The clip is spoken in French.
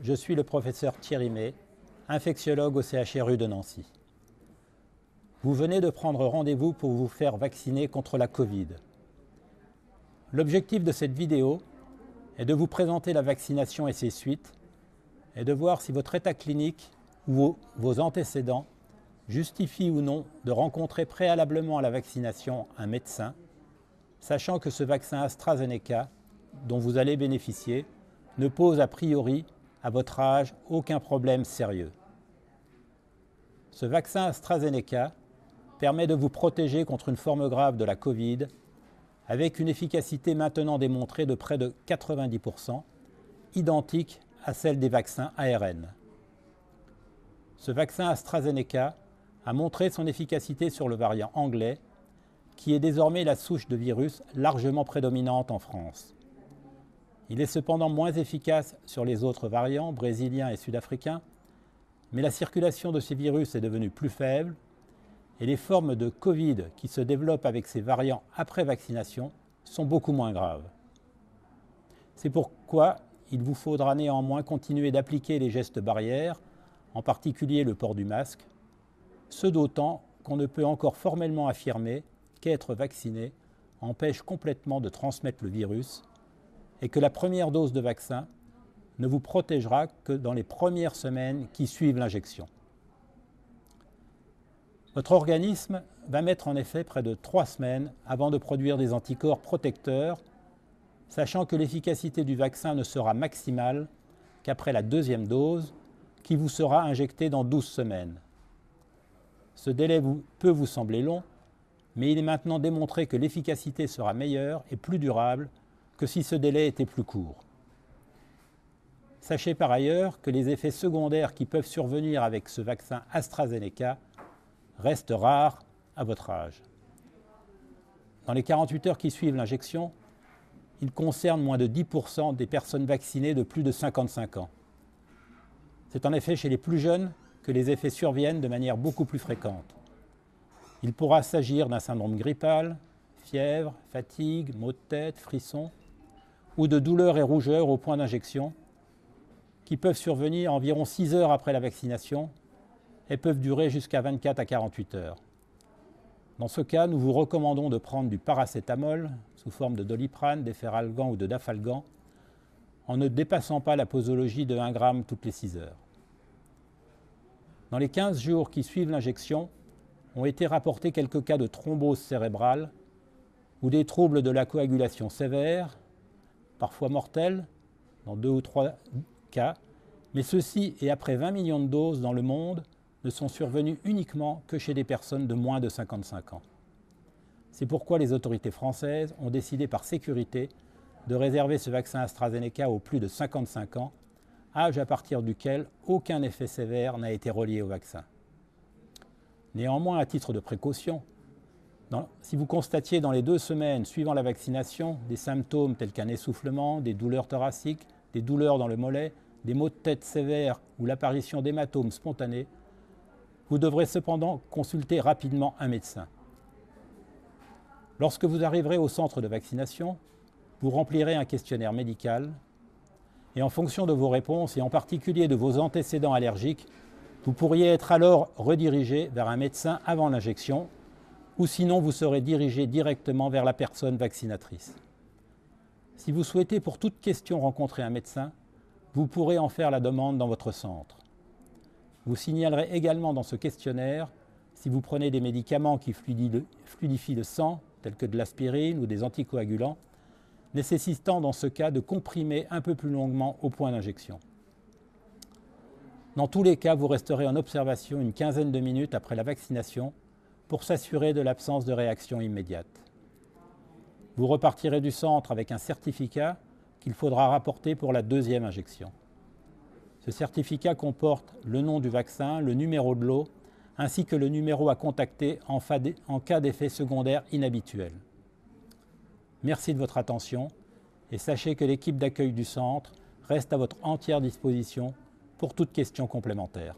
je suis le professeur Thierry May, infectiologue au CHRU de Nancy. Vous venez de prendre rendez-vous pour vous faire vacciner contre la Covid. L'objectif de cette vidéo est de vous présenter la vaccination et ses suites et de voir si votre état clinique ou vos antécédents justifient ou non de rencontrer préalablement à la vaccination un médecin, sachant que ce vaccin AstraZeneca, dont vous allez bénéficier, ne pose a priori, à votre âge, aucun problème sérieux. Ce vaccin AstraZeneca permet de vous protéger contre une forme grave de la Covid, avec une efficacité maintenant démontrée de près de 90%, identique à celle des vaccins ARN. Ce vaccin AstraZeneca a montré son efficacité sur le variant anglais, qui est désormais la souche de virus largement prédominante en France. Il est cependant moins efficace sur les autres variants, brésiliens et sud-africains, mais la circulation de ces virus est devenue plus faible et les formes de Covid qui se développent avec ces variants après vaccination sont beaucoup moins graves. C'est pourquoi il vous faudra néanmoins continuer d'appliquer les gestes barrières, en particulier le port du masque, ce d'autant qu'on ne peut encore formellement affirmer qu'être vacciné empêche complètement de transmettre le virus et que la première dose de vaccin ne vous protégera que dans les premières semaines qui suivent l'injection. Votre organisme va mettre en effet près de 3 semaines avant de produire des anticorps protecteurs, sachant que l'efficacité du vaccin ne sera maximale qu'après la deuxième dose, qui vous sera injectée dans 12 semaines. Ce délai peut vous sembler long, mais il est maintenant démontré que l'efficacité sera meilleure et plus durable que si ce délai était plus court. Sachez par ailleurs que les effets secondaires qui peuvent survenir avec ce vaccin AstraZeneca restent rares à votre âge. Dans les 48 heures qui suivent l'injection, il concerne moins de 10% des personnes vaccinées de plus de 55 ans. C'est en effet chez les plus jeunes que les effets surviennent de manière beaucoup plus fréquente. Il pourra s'agir d'un syndrome grippal, fièvre, fatigue, maux de tête, frissons, ou de douleurs et rougeurs au point d'injection, qui peuvent survenir environ 6 heures après la vaccination et peuvent durer jusqu'à 24 à 48 heures. Dans ce cas, nous vous recommandons de prendre du paracétamol sous forme de Doliprane, d'Efferalgan ou de Dafalgan, en ne dépassant pas la posologie de 1 g toutes les 6 heures. Dans les 15 jours qui suivent l'injection, ont été rapportés quelques cas de thrombose cérébrale ou des troubles de la coagulation sévères, parfois mortels, dans 2 ou 3 cas, mais ceux-ci, et après 20 millions de doses dans le monde, ne sont survenus uniquement que chez des personnes de moins de 55 ans. C'est pourquoi les autorités françaises ont décidé par sécurité de réserver ce vaccin AstraZeneca aux plus de 55 ans, âge à partir duquel aucun effet sévère n'a été relié au vaccin. Néanmoins, à titre de précaution, si vous constatiez dans les 2 semaines suivant la vaccination des symptômes tels qu'un essoufflement, des douleurs thoraciques, des douleurs dans le mollet, des maux de tête sévères ou l'apparition d'hématomes spontanés, vous devrez cependant consulter rapidement un médecin. Lorsque vous arriverez au centre de vaccination, vous remplirez un questionnaire médical et en fonction de vos réponses et en particulier de vos antécédents allergiques, vous pourriez être alors redirigé vers un médecin avant l'injection ou sinon vous serez dirigé directement vers la personne vaccinatrice. Si vous souhaitez pour toute question rencontrer un médecin, vous pourrez en faire la demande dans votre centre. Vous signalerez également dans ce questionnaire si vous prenez des médicaments qui fluidifient le sang, tels que de l'aspirine ou des anticoagulants, nécessitant dans ce cas de comprimer un peu plus longuement au point d'injection. Dans tous les cas, vous resterez en observation une quinzaine de minutes après la vaccination pour s'assurer de l'absence de réaction immédiate. Vous repartirez du centre avec un certificat qu'il faudra rapporter pour la deuxième injection. Ce certificat comporte le nom du vaccin, le numéro de lot, ainsi que le numéro à contacter en cas d'effet secondaire inhabituel. Merci de votre attention et sachez que l'équipe d'accueil du centre reste à votre entière disposition pour toute question complémentaire.